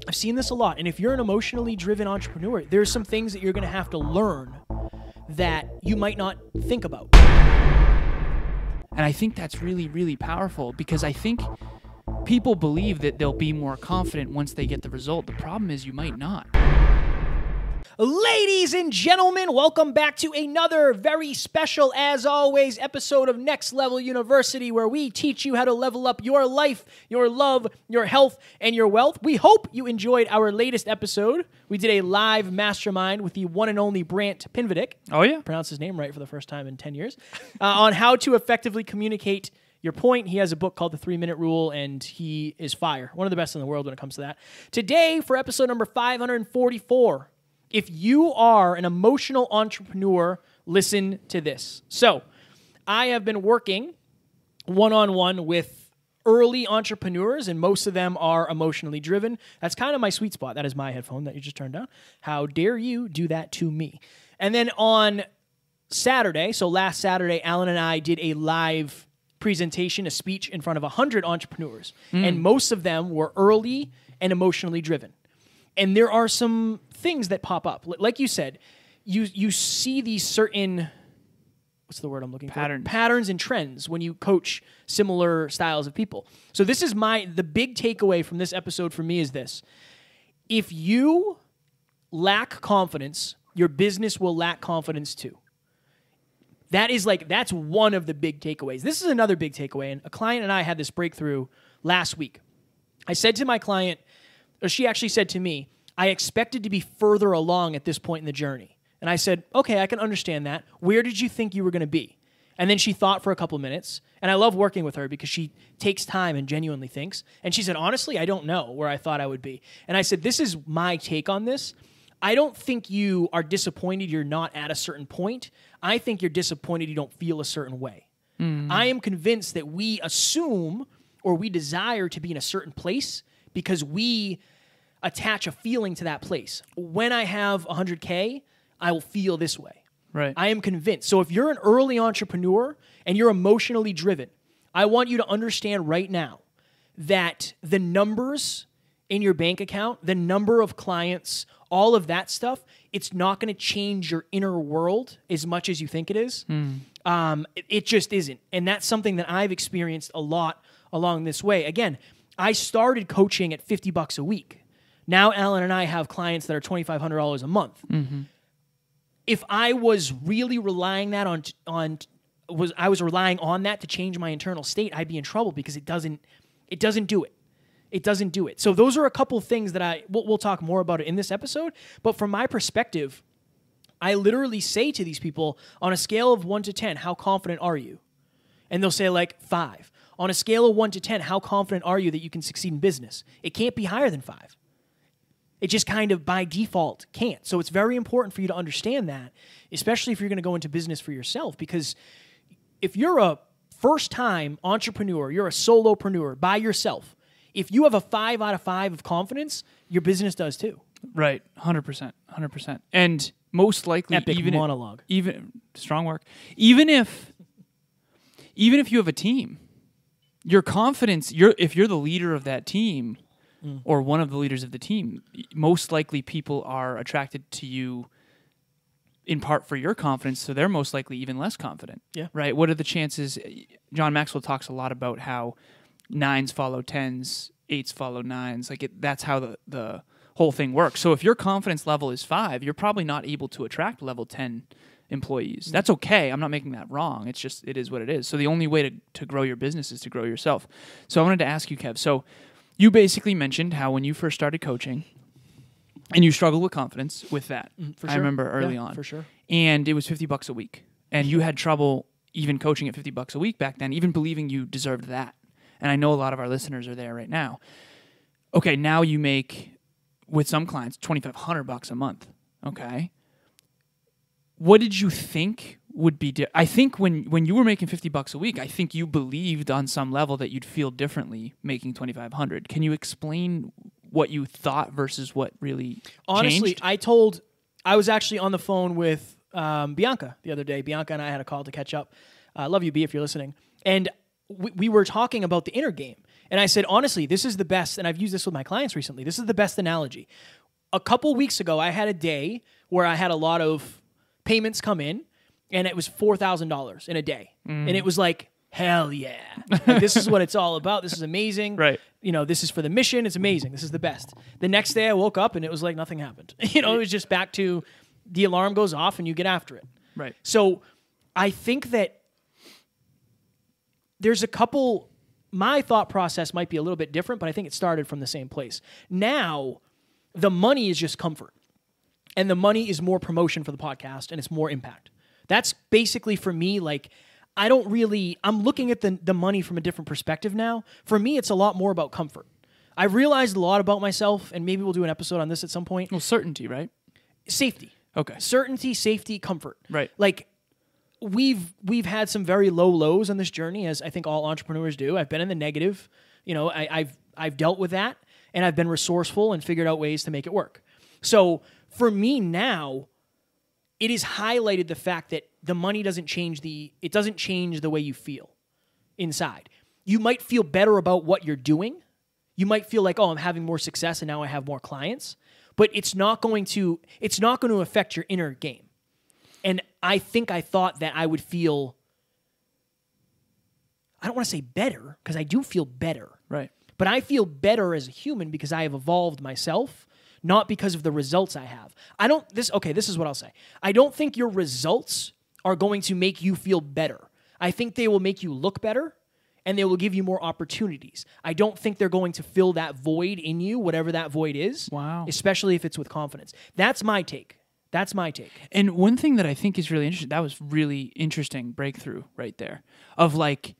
I've seen this a lot. And if you're an emotionally driven entrepreneur, there's some things that you're going to have to learn that you might not think about. And I think that's really, really powerful, because I think people believe that they'll be more confident once they get the result. The problem is you might not. Ladies and gentlemen, welcome back to another very special, as always, episode of Next Level University, where we teach you how to level up your life, your love, your health, and your wealth. We hope you enjoyed our latest episode. We did a live mastermind with the one and only Brant Pinvidic. Oh, yeah? Pronounced his name right for the first time in 10 years. On how to effectively communicate your point. He has a book called The 3-Minute Rule, and he is fire. One of the best in the world when it comes to that. Today, for episode number 544, if you are an emotional entrepreneur, listen to this. So, I have been working one-on-one with early entrepreneurs, and most of them are emotionally driven. That's kind of my sweet spot. That is my headphone that you just turned down. How dare you do that to me? And then on Saturday, so last Saturday, Alan and I did a live presentation, a speech in front of 100 entrepreneurs, and most of them were early and emotionally driven. And there are some things that pop up. Like you said, you see these certain, what's the word I'm looking for? Patterns and trends when you coach similar styles of people. So this is the big takeaway from this episode for me is this. If you lack confidence, your business will lack confidence too. That's one of the big takeaways. This is another big takeaway, and a client and I had this breakthrough last week. I said to my client, or she actually said to me, I expected to be further along at this point in the journey. And I said, okay, I can understand that. Where did you think you were going to be? And then she thought for a couple minutes, and I love working with her because she takes time and genuinely thinks. And she said, honestly, I don't know where I thought I would be. And I said, this is my take on this. I don't think you are disappointed you're not at a certain point. I think you're disappointed you don't feel a certain way. I am convinced that we assume or we desire to be in a certain place because we attach a feeling to that place. When I have 100K, I will feel this way. Right. I am convinced. So if you're an early entrepreneur and you're emotionally driven, I want you to understand right now that the numbers in your bank account, the number of clients, all of that stuff, it's not going to change your inner world as much as you think it is. It just isn't. And that's something that I've experienced a lot along this way. Again, I started coaching at $50 a week. Now Alan and I have clients that are $2,500 a month. If I was really relying that I was relying on that to change my internal state, I'd be in trouble because it doesn't do it. It doesn't do it. So those are a couple of things that we'll talk more about it in this episode. But from my perspective, I literally say to these people, on a scale of 1 to 10, how confident are you? And they'll say like 5. On a scale of 1 to 10, how confident are you that you can succeed in business? It can't be higher than 5. It just kind of by default can't. So it's very important for you to understand that, especially if you're going to go into business for yourself. Because if you're a first-time entrepreneur, you're a solopreneur by yourself, if you have a 5 out of 5 of confidence, your business does too. Right, 100%, 100%. And most likely, Epic monologue. Strong work. Even if you have a team, your confidence, if you're the leader of that team, or one of the leaders of the team, most likely people are attracted to you in part for your confidence, so they're most likely even less confident. Yeah. Right? What are the chances? John Maxwell talks a lot about how 9s follow 10s, 8s follow 9s. That's how the whole thing works. So if your confidence level is 5, you're probably not able to attract level 10 employees. That's okay. I'm not making that wrong. It's just, it is what it is. So the only way to grow your business is to grow yourself. So I wanted to ask you, Kev, so you basically mentioned how when you first started coaching, and you struggled with confidence with that. For sure. I remember early on. For sure. And it was $50 a week. And you had trouble even coaching at $50 a week back then, even believing you deserved that. And I know a lot of our listeners are there right now. Okay, now you make, with some clients, $2,500 a month. Okay. What did you think would be I think when you were making $50 a week, I think you believed on some level that you'd feel differently making $2,500. Can you explain what you thought versus what really Honestly, changed? I was actually on the phone with Bianca the other day. Bianca and I had a call to catch up. Love you, B, if you're listening. And we were talking about the inner game. And I said, honestly, this is the best, and I've used this with my clients recently. This is the best analogy. A couple weeks ago, I had a day where I had a lot of payments come in, and it was $4,000 in a day. And it was like, hell yeah. Like, this is what it's all about. This is amazing. Right. You know, this is for the mission. It's amazing. This is the best. The next day I woke up and it was like nothing happened. You know, it was just back to the alarm goes off and you get after it. Right. So I think that there's a couple, my thought process might be a little bit different, but I think it started from the same place. Now, the money is just comfort. And the money is more promotion for the podcast and it's more impact. That's basically for me, like, I'm looking at the money from a different perspective now. For me, it's a lot more about comfort. I've realized a lot about myself, and maybe we'll do an episode on this at some point. Well, certainty, right? Safety. Okay. Certainty, safety, comfort. Right. Like, we've had some very low lows on this journey, as I think all entrepreneurs do. I've been in the negative. You know, I've dealt with that, and I've been resourceful and figured out ways to make it work. So for me now, it has highlighted the fact that the money doesn't change the way you feel inside. You might feel better about what you're doing. You might feel like, oh, I'm having more success and now I have more clients, but it's not going to affect your inner game. And I think I thought that I would feel, I don't want to say better, because I do feel better. Right. But I feel better as a human because I have evolved myself, not because of the results I have. This is what I'll say. I don't think your results are going to make you feel better. I think they will make you look better, and they will give you more opportunities. I don't think they're going to fill that void in you, whatever that void is. Wow. Especially if it's with confidence. That's my take. And one thing that I think is really interesting, that was really interesting breakthrough right there, of like,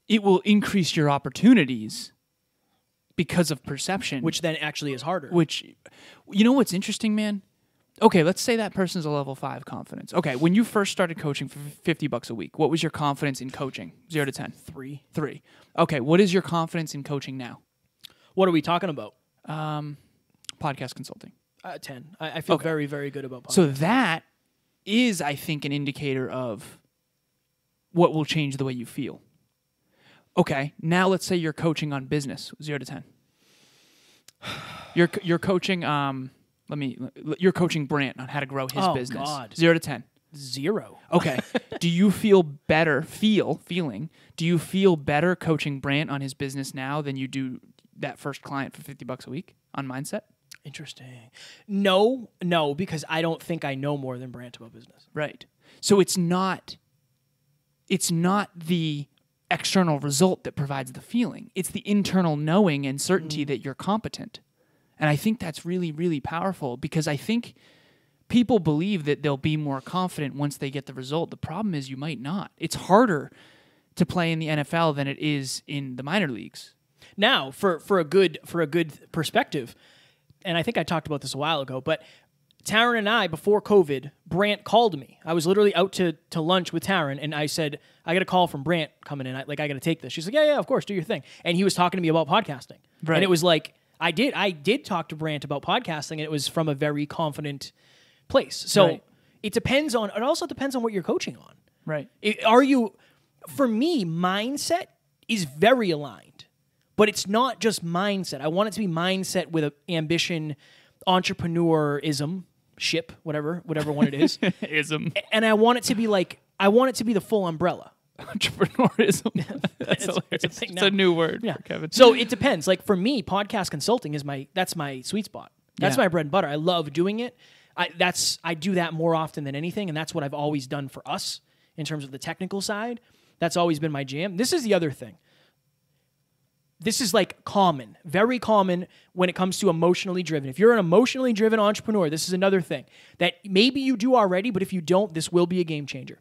it will increase your opportunities because of perception. Which then actually is harder. Which, you know what's interesting, man? Okay, let's say that person's a level 5 confidence. Okay, when you first started coaching for $50 a week, what was your confidence in coaching? 0 to 10? 3. 3. Okay, what is your confidence in coaching now? What are we talking about? Podcast consulting. 10. I feel very, very good about podcasting. So that is, I think, an indicator of what will change the way you feel. Okay, now let's say you're coaching on business, 0 to 10. You're coaching you're coaching Brant on how to grow his business. God. 0 to 10. 0. Okay. Do you feel better do you feel better coaching Brant on his business now than you do that first client for $50 a week on mindset? Interesting. No, because I don't think I know more than Brant about business. Right. So it's not the external result that provides the feeling. It's the internal knowing and certainty that you're competent. And I think that's really, really powerful, because I think people believe that they'll be more confident once they get the result. The problem is you might not. It's harder to play in the NFL than it is in the minor leagues. Now, for a good perspective, and I think I talked about this a while ago, but Taryn and I, before COVID, Brant called me. I was literally out to lunch with Taryn, and I said, I got a call from Brant coming in. I got to take this. She's like, yeah, of course, do your thing. And he was talking to me about podcasting. Right. And it was like, I did talk to Brant about podcasting, and it was from a very confident place. So it also depends on what you're coaching on. Right. For me, mindset is very aligned, but it's not just mindset. I want it to be mindset with ambition, entrepreneurism, whatever one it is. Ism. And I want it to be the full umbrella. Entrepreneurism. That's hilarious. It's a new word for Kevin. So it depends. Like for me, podcast consulting is that's my sweet spot. That's my bread and butter. I love doing it. I do that more often than anything, and that's what I've always done for us in terms of the technical side. That's always been my jam. This is the other thing. This is like common, very common when it comes to emotionally driven. If you're an emotionally driven entrepreneur, this is another thing that maybe you do already, but if you don't, this will be a game changer.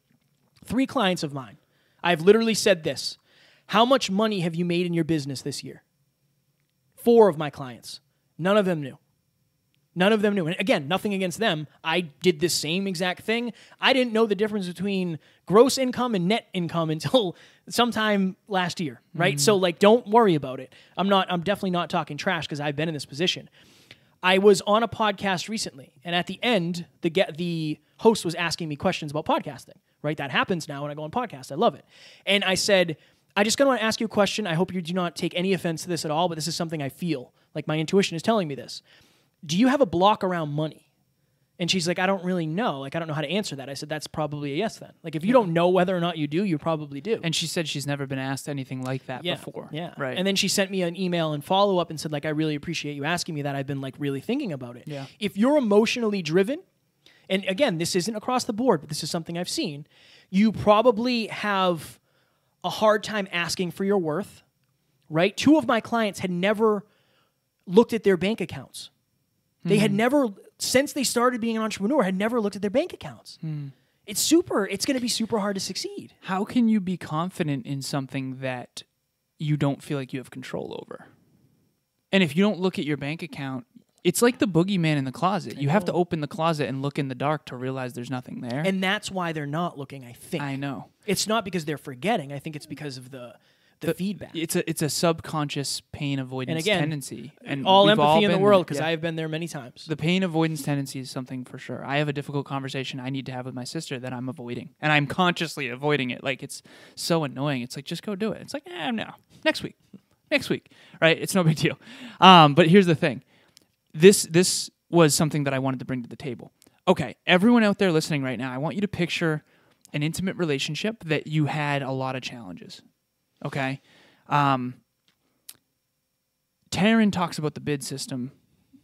3 clients of mine, I've literally said this. How much money have you made in your business this year? 4 of my clients. None of them knew. And again, nothing against them. I did the same exact thing. I didn't know the difference between gross income and net income until sometime last year, right? Mm-hmm. So like, don't worry about it. I'm definitely not talking trash because I've been in this position. I was on a podcast recently, and at the end, the host was asking me questions about podcasting, right? That happens now when I go on podcasts. I love it. And I said, I just want to ask you a question. I hope you do not take any offense to this at all, but this is something I feel. Like my intuition is telling me this. Do you have a block around money? And she's like, I don't really know. Like, I don't know how to answer that. I said, that's probably a yes then. Like, if you don't know whether or not you do, you probably do. And she said she's never been asked anything like that before. Yeah. Right. And then she sent me an email and follow up and said, like, I really appreciate you asking me that. I've been, like, really thinking about it. Yeah. If you're emotionally driven, and again, this isn't across the board, but this is something I've seen, you probably have a hard time asking for your worth, right? 2 of my clients had never looked at their bank accounts. They had never, since they started being an entrepreneur, had never looked at their bank accounts. It's going to be super hard to succeed. How can you be confident in something that you don't feel like you have control over? And if you don't look at your bank account, it's like the boogeyman in the closet. You have to open the closet and look in the dark to realize there's nothing there. And that's why they're not looking, I think. I know. It's not because they're forgetting. I think it's because of the feedback. It's a subconscious pain avoidance tendency. And all we've empathy in the world, because yeah. I've been there many times. The pain avoidance tendency is something for sure. I have a difficult conversation I need to have with my sister that I'm avoiding. And I'm consciously avoiding it. Like, it's so annoying. It's like, just go do it. It's like, no. Next week. Right? It's no big deal. But here's the thing. This was something that I wanted to bring to the table. Okay, everyone out there listening right now, I want you to picture an intimate relationship that you had a lot of challenges. Okay? Taryn talks about the bid system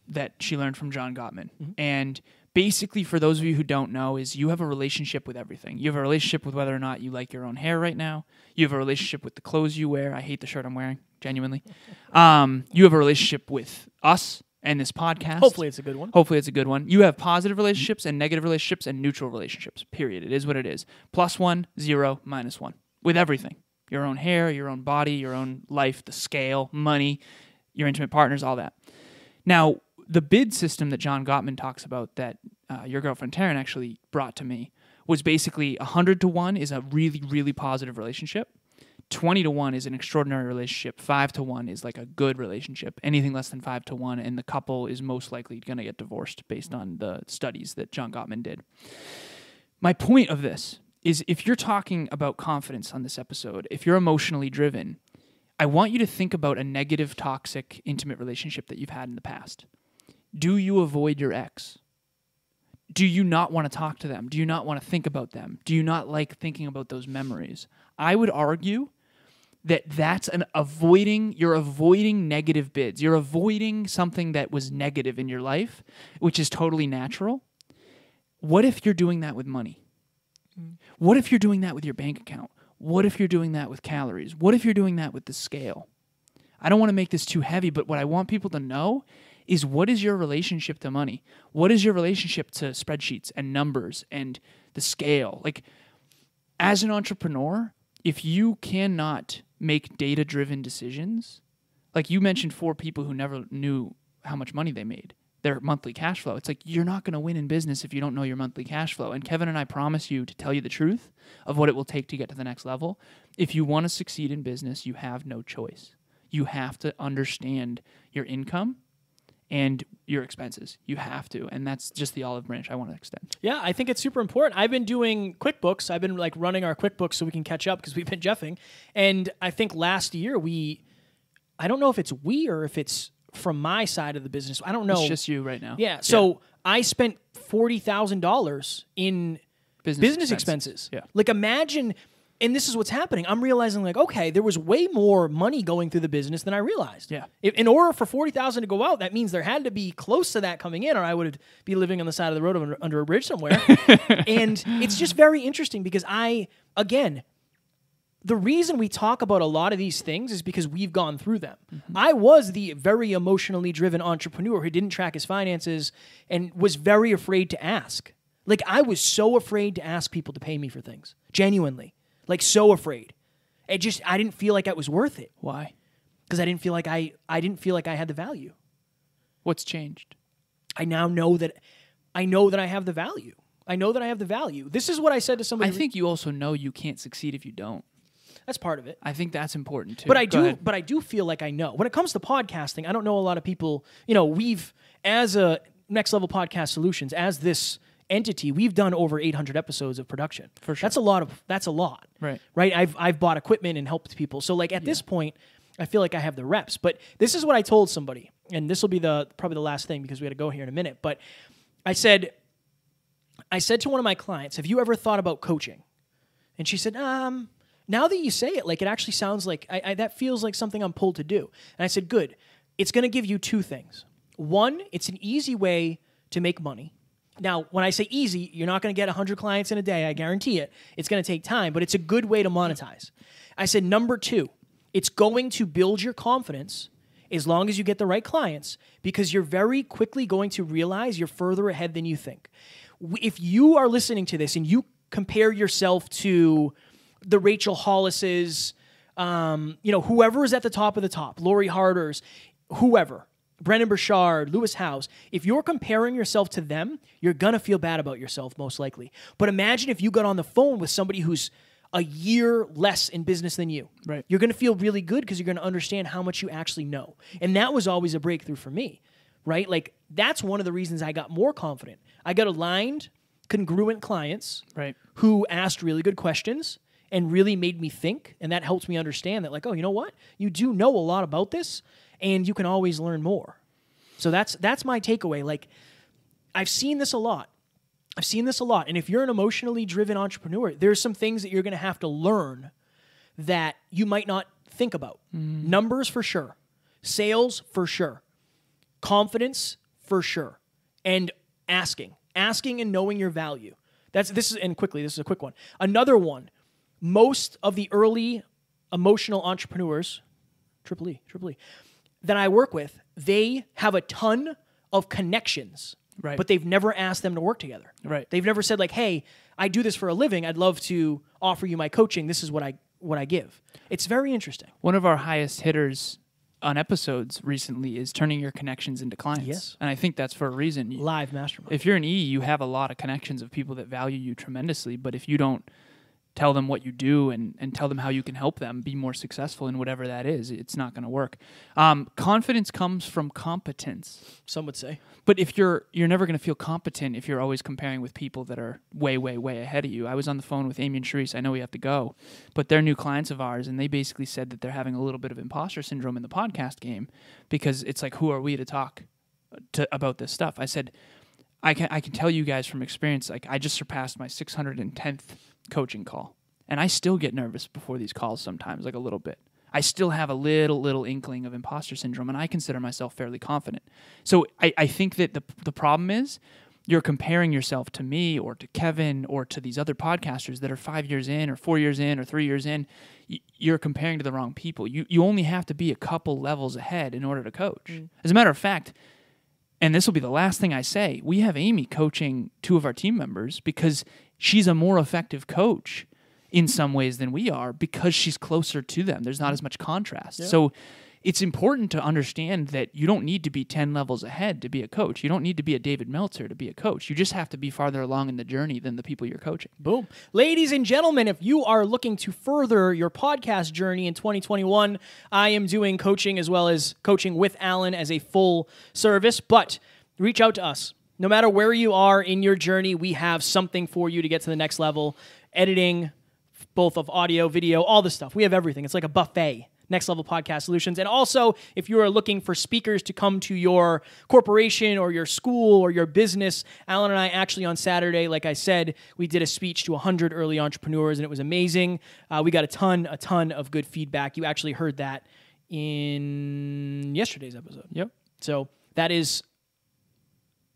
that she learned from John Gottman. And basically, for those of you who don't know, is you have a relationship with everything. You have a relationship with whether or not you like your own hair right now. You have a relationship with the clothes you wear. I hate the shirt I'm wearing, genuinely. You have a relationship with us and this podcast. Hopefully it's a good one. You have positive relationships and negative relationships and neutral relationships, period. It is what it is. +1, 0, -1. With everything. Your own hair, your own body, your own life, the scale, money, your intimate partners, all that. Now, the bid system that John Gottman talks about that your girlfriend Taryn actually brought to me was basically 100-1 is a really, really positive relationship. 20-1 is an extraordinary relationship. 5-1 is like a good relationship. Anything less than 5-1, and the couple is most likely going to get divorced based on the studies that John Gottman did. My point of this is if you're talking about confidence on this episode, if you're emotionally driven, I want you to think about a negative, toxic, intimate relationship that you've had in the past. Do you avoid your ex? Do you not want to talk to them? Do you not want to think about them? Do you not like thinking about those memories? I would argue that that's you're avoiding negative bids. You're avoiding something that was negative in your life, which is totally natural. What if you're doing that with money? What if you're doing that with your bank account? What if you're doing that with calories? What if you're doing that with the scale? I don't want to make this too heavy, but what I want people to know is what is your relationship to money? What is your relationship to spreadsheets and numbers and the scale? Like, as an entrepreneur, if you cannot make data-driven decisions, like you mentioned 4 people who never knew how much money they made, their monthly cash flow. It's like you're not going to win in business if you don't know your monthly cash flow. And Kevin and I promise you to tell you the truth of what it will take to get to the next level. If you want to succeed in business, you have no choice. You have to understand your income and your expenses. You have to. And that's just the olive branch I want to extend. Yeah, I think it's super important. I've been doing QuickBooks. I've been like running our QuickBooks so we can catch up because we've been jeffing. And I think last year I don't know if it's we or if it's from my side of the business. I don't know. It's just you right now. Yeah. So I spent $40,000 in business expenses. Yeah. Like imagine, and this is what's happening. I'm realizing like, okay, there was way more money going through the business than I realized. Yeah. In order for $40,000 to go out, that means there had to be close to that coming in, or I would be living on the side of the road under a bridge somewhere. And it's just very interesting because the reason we talk about a lot of these things is because we've gone through them. Mm-hmm. I was the very emotionally driven entrepreneur who didn't track his finances and was very afraid to ask. Like, I was so afraid to ask people to pay me for things. Genuinely. Like, so afraid. I didn't feel like it was worth it. Why? Because I didn't feel like I had the value. What's changed? I now know that I have the value. I know that I have the value. This is what I said to somebody. I think you also know you can't succeed if you don't. That's part of it. I think that's important too. But I do feel like I know. When it comes to podcasting, I don't know a lot of people, we've, as a Next Level Podcast Solutions, as this entity, we've done over 800 episodes of production. For sure. That's a lot. Right. I've bought equipment and helped people. So like at this point, I feel like I have the reps. But this is what I told somebody, and this will be probably the last thing because we got to go here in a minute. But I said to one of my clients, have you ever thought about coaching? And she said, now that you say it, like it actually sounds like that feels like something I'm pulled to do. And I said, good. It's going to give you two things. One, it's an easy way to make money. Now, when I say easy, you're not going to get 100 clients in a day. I guarantee it. It's going to take time, but it's a good way to monetize. I said, number two, it's going to build your confidence as long as you get the right clients, because you're very quickly going to realize you're further ahead than you think. If you are listening to this and you compare yourself to the Rachel Hollises, whoever is at the top of the top, Lori Harders, whoever, Brennan Burchard, Lewis Howes, if you're comparing yourself to them, you're going to feel bad about yourself most likely. But imagine if you got on the phone with somebody who's a year less in business than you. Right. You're going to feel really good because you're going to understand how much you actually know. And that was always a breakthrough for me, right? Like that's one of the reasons I got more confident. I got aligned, congruent clients who asked really good questions and really made me think. And that helps me understand that like, oh, you know what? You do know a lot about this and you can always learn more. So that's my takeaway. Like I've seen this a lot. And if you're an emotionally driven entrepreneur, there's some things that you're going to have to learn that you might not think about. Numbers for sure. Sales for sure. Confidence for sure. And asking and knowing your value. This is a quick one. Another one, most of the early emotional entrepreneurs, triple E, that I work with, they have a ton of connections. Right. But they've never asked them to work together. Right. They've never said like, hey, I do this for a living. I'd love to offer you my coaching. This is what I give. It's very interesting. One of our highest hitters on episodes recently is turning your connections into clients. Yes. And I think that's for a reason. Live mastermind. If you're an E, you have a lot of connections of people that value you tremendously. But if you don't tell them what you do and tell them how you can help them be more successful in whatever that is, it's not going to work. Confidence comes from competence. Some would say. But if you're never going to feel competent if you're always comparing with people that are way, way, way ahead of you. I was on the phone with Amy and Sharice. I know we have to go, but they're new clients of ours, and they basically said that they're having a little bit of imposter syndrome in the podcast game because it's like, who are we to talk about this stuff? I said, I can tell you guys from experience, like I just surpassed my 610th coaching call, and I still get nervous before these calls sometimes, like a little bit. I still have a little inkling of imposter syndrome, and I consider myself fairly confident. So I think that the problem is you're comparing yourself to me or to Kevin or to these other podcasters that are 5 years in or 4 years in or 3 years in. You're comparing to the wrong people. You only have to be a couple levels ahead in order to coach. As a matter of fact, and this will be the last thing I say, we have Amy coaching 2 of our team members because she's a more effective coach in some ways than we are because she's closer to them. There's not as much contrast. Yeah. So it's important to understand that you don't need to be 10 levels ahead to be a coach. You don't need to be a David Meltzer to be a coach. You just have to be farther along in the journey than the people you're coaching. Boom. Ladies and gentlemen, if you are looking to further your podcast journey in 2021, I am doing coaching as well as coaching with Alan as a full service, but reach out to us. No matter where you are in your journey, we have something for you to get to the next level. Editing, both of audio, video, all the stuff. We have everything. It's like a buffet. Next Level Podcast Solutions. And also, if you are looking for speakers to come to your corporation or your school or your business, Alan and I actually on Saturday, like I said, we did a speech to 100 early entrepreneurs, and it was amazing. We got a ton of good feedback. You actually heard that in yesterday's episode. Yep. So that is,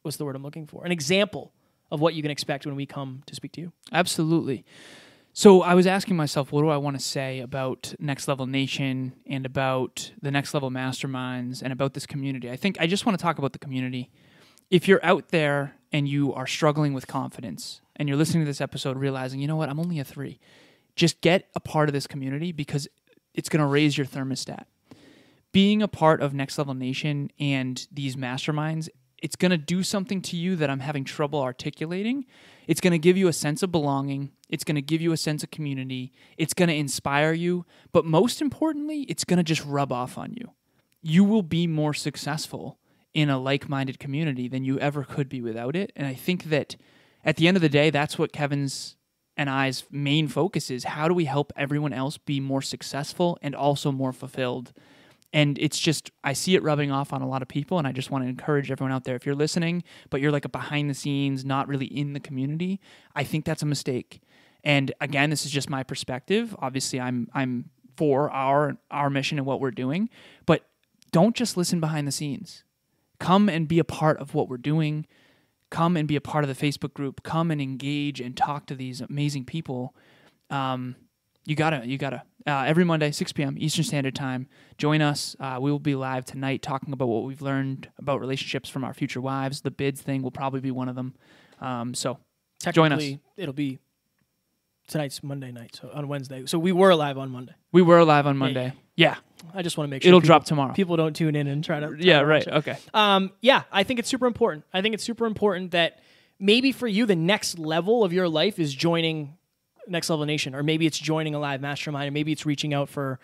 what's the word I'm looking for? An example of what you can expect when we come to speak to you. Absolutely. So I was asking myself, what do I want to say about Next Level Nation and about the Next Level Masterminds and about this community? I think I just want to talk about the community. If you're out there and you are struggling with confidence and you're listening to this episode realizing, you know what, I'm only a 3, just get a part of this community because it's going to raise your thermostat. Being a part of Next Level Nation and these masterminds, it's going to do something to you that I'm having trouble articulating. It's going to give you a sense of belonging. It's going to give you a sense of community. It's going to inspire you. But most importantly, it's going to just rub off on you. You will be more successful in a like-minded community than you ever could be without it. And I think that at the end of the day, that's what Kevin's and I's main focus is. How do we help everyone else be more successful and also more fulfilled? And it's just, I see it rubbing off on a lot of people, and I just want to encourage everyone out there. If you're listening, but you're like a behind the scenes, not really in the community, I think that's a mistake. And again, this is just my perspective. Obviously, I'm for our mission and what we're doing, but don't just listen behind the scenes. Come and be a part of what we're doing. Come and be a part of the Facebook group. Come and engage and talk to these amazing people. You gotta. Every Monday, 6 p.m. Eastern Standard Time, join us. We will be live tonight talking about what we've learned about relationships from our future wives. The bids thing will probably be one of them. So join us. It'll be tonight's Monday night, so on Wednesday. So we were live on Monday. We were live on Monday. Yeah. I just want to make sure it'll drop tomorrow. People don't tune in and try to. Yeah, right. Okay. Yeah, I think it's super important. I think it's super important that maybe for you, the next level of your life is joining Next Level Nation, or maybe it's joining a live mastermind, or maybe it's reaching out for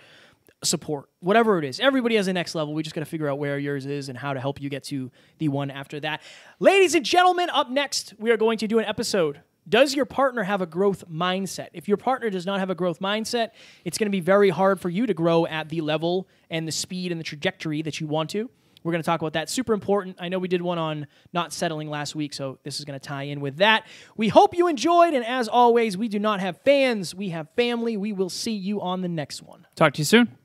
support. Whatever it is, everybody has a next level. We just got to figure out where yours is and how to help you get to the one after that. Ladies and gentlemen, up next, we are going to do an episode. Does your partner have a growth mindset? If your partner does not have a growth mindset, it's going to be very hard for you to grow at the level and the speed and the trajectory that you want to. We're going to talk about that. Super important. I know we did one on not settling last week, so this is going to tie in with that. We hope you enjoyed, and as always, we do not have fans. We have family. We will see you on the next one. Talk to you soon.